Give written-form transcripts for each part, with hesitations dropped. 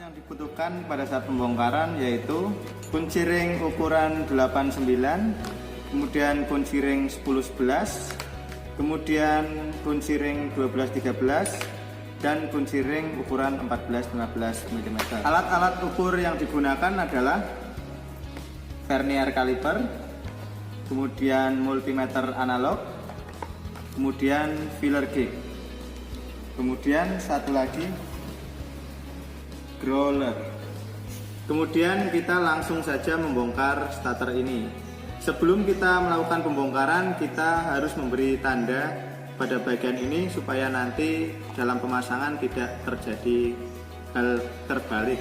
yang dibutuhkan pada saat pembongkaran yaitu kunci ring ukuran 89, kemudian kunci ring 1011, kemudian kunci ring 1213, dan kunci ring ukuran 14-15 mm. Alat-alat ukur yang digunakan adalah vernier caliper, kemudian multimeter analog, kemudian filler gauge, kemudian satu lagi growler. Kemudian kita langsung saja membongkar starter ini. Sebelum kita melakukan pembongkaran, kita harus memberi tanda pada bagian ini supaya nanti dalam pemasangan tidak terjadi hal terbalik.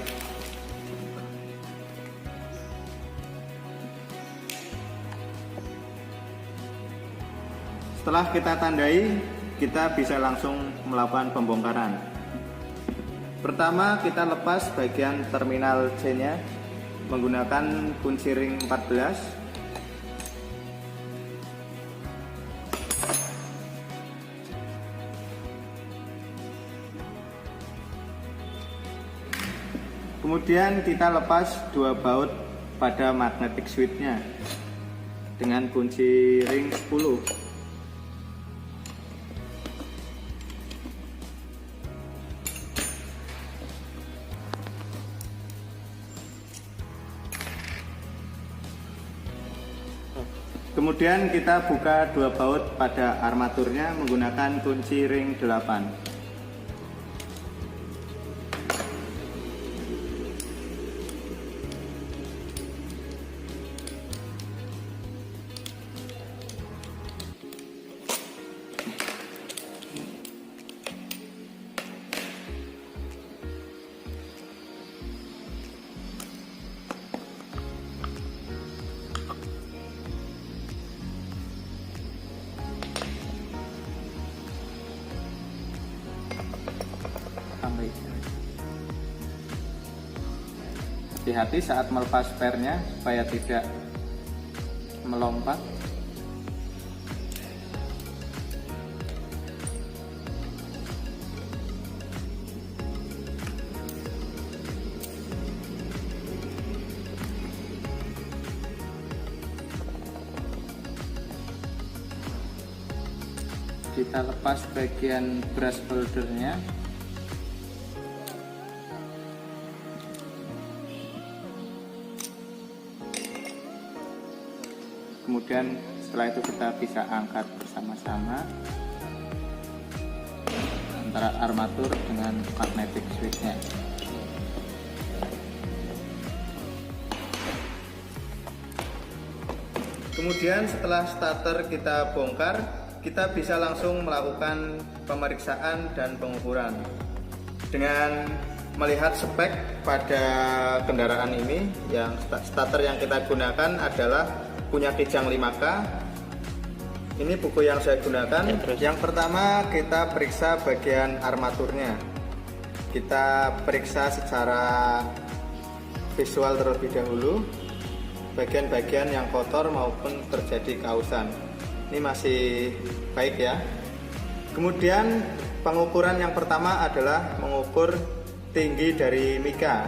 Setelah kita tandai, kita bisa langsung melakukan pembongkaran. Pertama, kita lepas bagian terminal C-nya menggunakan kunci ring 14. Kemudian kita lepas dua baut pada magnetic switch-nya dengan kunci ring 10. Kemudian kita buka dua baut pada armaturnya menggunakan kunci ring 8. Hati-hati saat melepas spare-nya supaya tidak melompat. Kita lepas bagian brush holdernya. Kemudian setelah itu kita bisa angkat bersama-sama antara armatur dengan magnetic switch-nya. Kemudian setelah starter kita bongkar, kita bisa langsung melakukan pemeriksaan dan pengukuran dengan melihat spek pada kendaraan ini. Yang starter yang kita gunakan adalah punya kijang 5K. Ini buku yang saya gunakan. Yang pertama kita periksa bagian armaturnya. Kita periksa secara visual terlebih dahulu bagian-bagian yang kotor maupun terjadi kausan. Ini masih baik ya. Kemudian pengukuran yang pertama adalah mengukur tinggi dari mika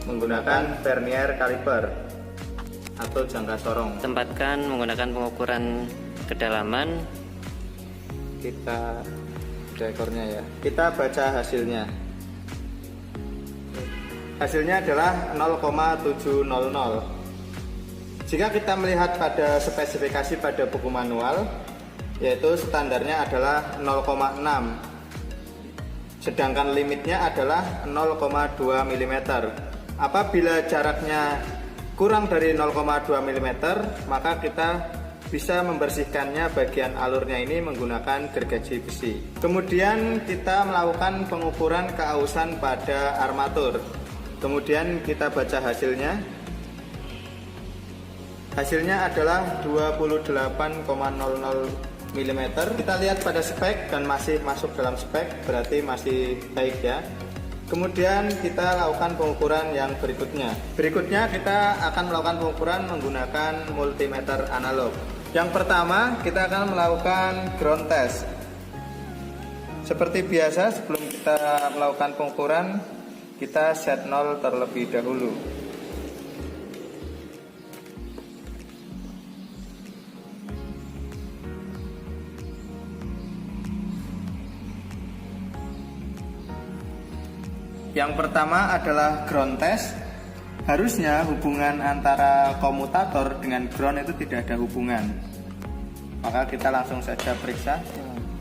menggunakan vernier caliper atau jangka sorong. Tempatkan menggunakan pengukuran kedalaman. Kita ekornya ya. Kita baca hasilnya. Hasilnya adalah 0,700. Jika kita melihat pada spesifikasi pada buku manual, yaitu standarnya adalah 0,6. Sedangkan limitnya adalah 0,2 mm. Apabila jaraknya kurang dari 0,2 mm, maka kita bisa membersihkannya bagian alurnya ini menggunakan gergaji besi. Kemudian kita melakukan pengukuran keausan pada armatur. Kemudian kita baca hasilnya. Hasilnya adalah 28,00 mm. Kita lihat pada spek dan masih masuk dalam spek, berarti masih baik ya. Kemudian kita lakukan pengukuran yang berikutnya. Berikutnya kita akan melakukan pengukuran menggunakan multimeter analog. Yang pertama kita akan melakukan ground test. Seperti biasa sebelum kita melakukan pengukuran, kita set 0 terlebih dahulu. Yang pertama adalah ground test. Harusnya hubungan antara komutator dengan ground itu tidak ada hubungan. Maka kita langsung saja periksa.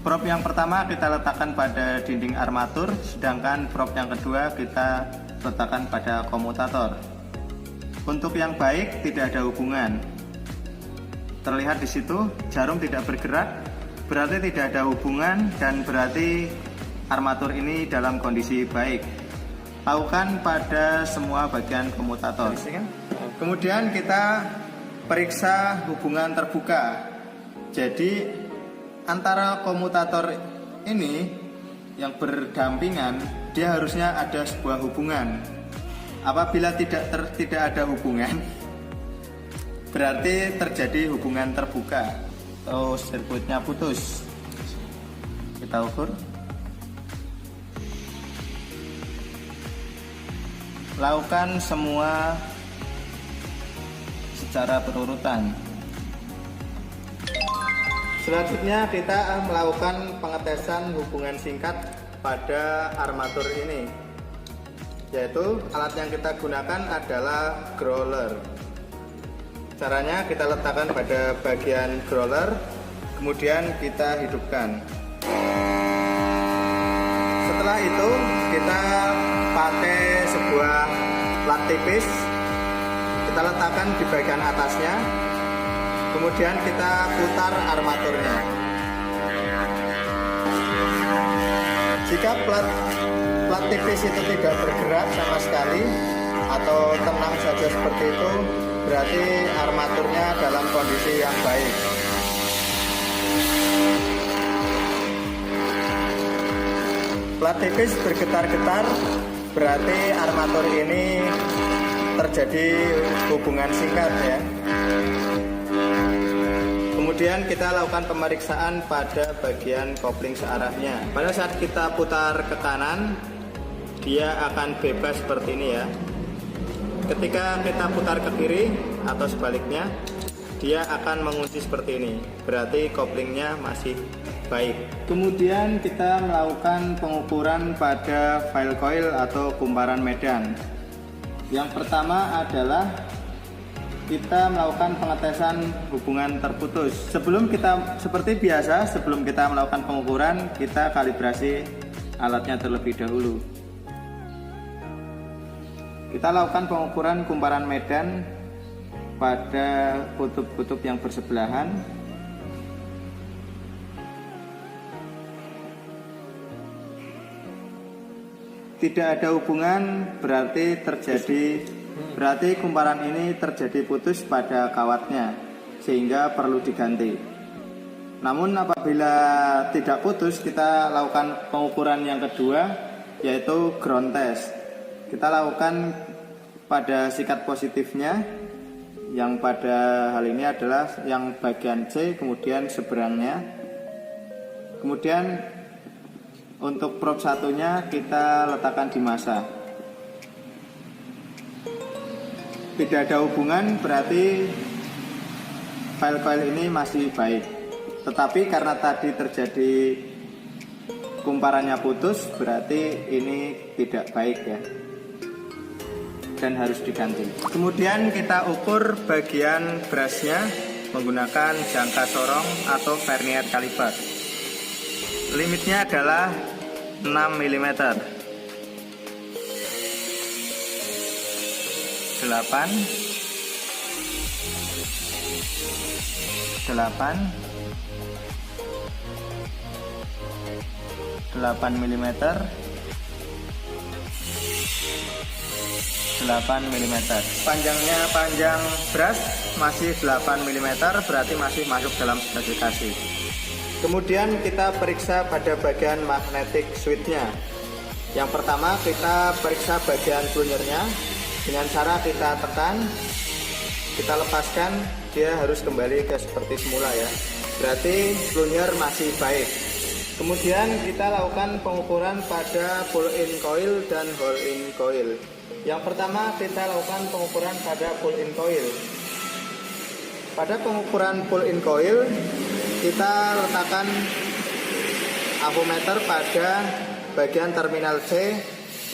Prop yang pertama kita letakkan pada dinding armatur, sedangkan prop yang kedua kita letakkan pada komutator. Untuk yang baik tidak ada hubungan. Terlihat di situ jarum tidak bergerak, berarti tidak ada hubungan dan berarti armatur ini dalam kondisi baik. Lakukan pada semua bagian komutator. Kemudian kita periksa hubungan terbuka. Jadi antara komutator ini yang berdampingan, dia harusnya ada sebuah hubungan. Apabila tidak ada hubungan, berarti terjadi hubungan terbuka atau sirkuitnya putus. Kita ukur. Lakukan semua secara berurutan. Selanjutnya kita melakukan pengetesan hubungan singkat pada armatur ini, yaitu alat yang kita gunakan adalah growler. Caranya kita letakkan pada bagian growler, kemudian kita hidupkan. Setelah itu kita pakai sebuah plat tipis, kita letakkan di bagian atasnya, kemudian kita putar armaturnya. Jika plat tipis itu tidak bergerak sama sekali atau tenang saja seperti itu, berarti armaturnya dalam kondisi yang baik. Plat tipis bergetar-getar, berarti armatur ini terjadi hubungan singkat ya. Kemudian kita lakukan pemeriksaan pada bagian kopling searahnya. Pada saat kita putar ke kanan, dia akan bebas seperti ini ya. Ketika kita putar ke kiri atau sebaliknya, dia akan mengunci seperti ini. Berarti koplingnya masih baik. Kemudian kita melakukan pengukuran pada file coil atau kumparan medan. Yang pertama adalah kita melakukan pengetesan hubungan terputus. Sebelum kita melakukan pengukuran, kita kalibrasi alatnya terlebih dahulu. Kita lakukan pengukuran kumparan medan pada kutub-kutub yang bersebelahan. Tidak ada hubungan, berarti kumparan ini terjadi putus pada kawatnya, sehingga perlu diganti. Namun apabila tidak putus, kita lakukan pengukuran yang kedua, yaitu ground test. Kita lakukan pada sikat positifnya, yang pada hal ini adalah yang bagian C, kemudian seberangnya. Kemudian untuk prop satunya kita letakkan di masa. Tidak ada hubungan, berarti file-file ini masih baik. Tetapi karena tadi terjadi kumparannya putus, berarti ini tidak baik ya, dan harus diganti. Kemudian kita ukur bagian brushnya menggunakan jangka sorong atau vernier caliper. Limitnya adalah 6 mm. 8 8 mm, 8 mm. Panjang brush masih 8 mm, berarti masih masuk dalam spesifikasi. Kemudian kita periksa pada bagian magnetic switch-nya. Yang pertama kita periksa bagian plungernya dengan cara kita tekan, kita lepaskan, dia harus kembali ke seperti semula ya. Berarti plunger masih baik. Kemudian kita lakukan pengukuran pada pull-in coil dan hole-in coil. Yang pertama kita lakukan pengukuran pada pull-in coil. Pada pengukuran pull-in coil kita letakkan avometer pada bagian terminal C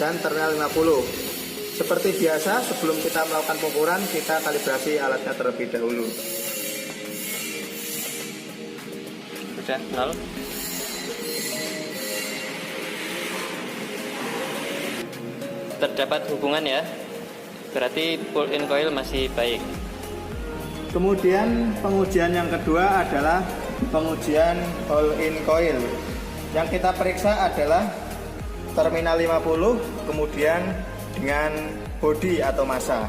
dan terminal 50. Seperti biasa, sebelum kita melakukan pengukuran kita kalibrasi alatnya terlebih dahulu. Sudah 0. Terdapat hubungan ya, berarti pull-in coil masih baik. Kemudian pengujian yang kedua adalah pengujian hole-in coil. Yang kita periksa adalah terminal 50, kemudian dengan bodi atau massa.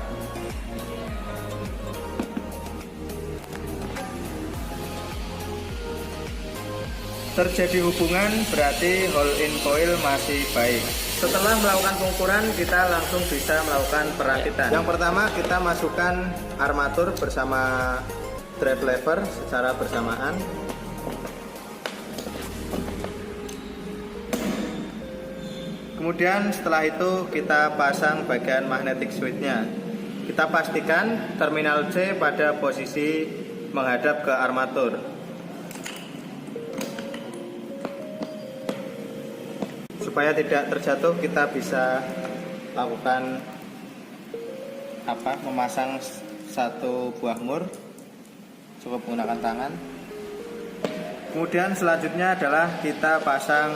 Terjadi hubungan berarti hole-in coil masih baik. Setelah melakukan pengukuran kita langsung bisa melakukan perakitan. Yang pertama kita masukkan armatur bersama drive lever secara bersamaan. Kemudian setelah itu kita pasang bagian magnetic switch-nya. Kita pastikan terminal C pada posisi menghadap ke armatur. Supaya tidak terjatuh kita bisa lakukan memasang satu buah mur, cukup menggunakan tangan. Kemudian selanjutnya adalah kita pasang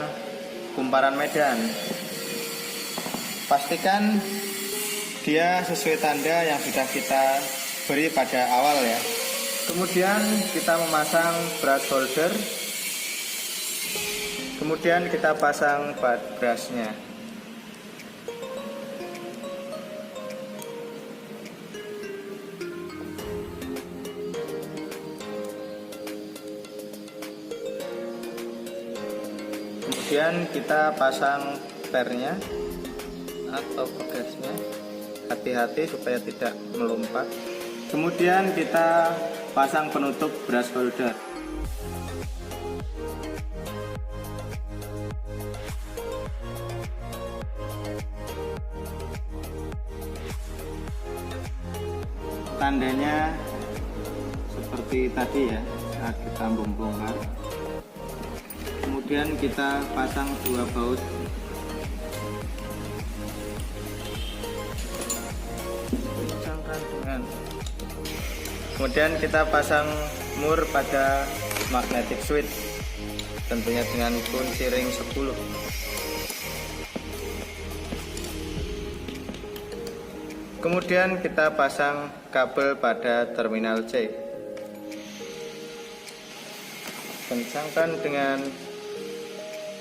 kumparan medan. Pastikan dia sesuai tanda yang sudah kita beri pada awal ya. Kemudian kita memasang brush holder. Kemudian kita pasang brushnya. Kemudian kita pasang pernya atau pegasnya. Hati-hati supaya tidak melompat. Kemudian kita pasang penutup brush holder. Tandanya seperti tadi ya, saat kita membongkar. Kemudian kita pasang dua baut. Kemudian kita pasang mur pada magnetic switch, tentunya dengan kunci ring 10. Kemudian kita pasang kabel pada terminal C. Kencangkan dengan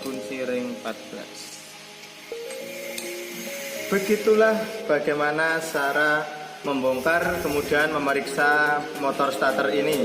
kunci ring 14. Begitulah bagaimana cara membongkar kemudian memeriksa motor starter ini.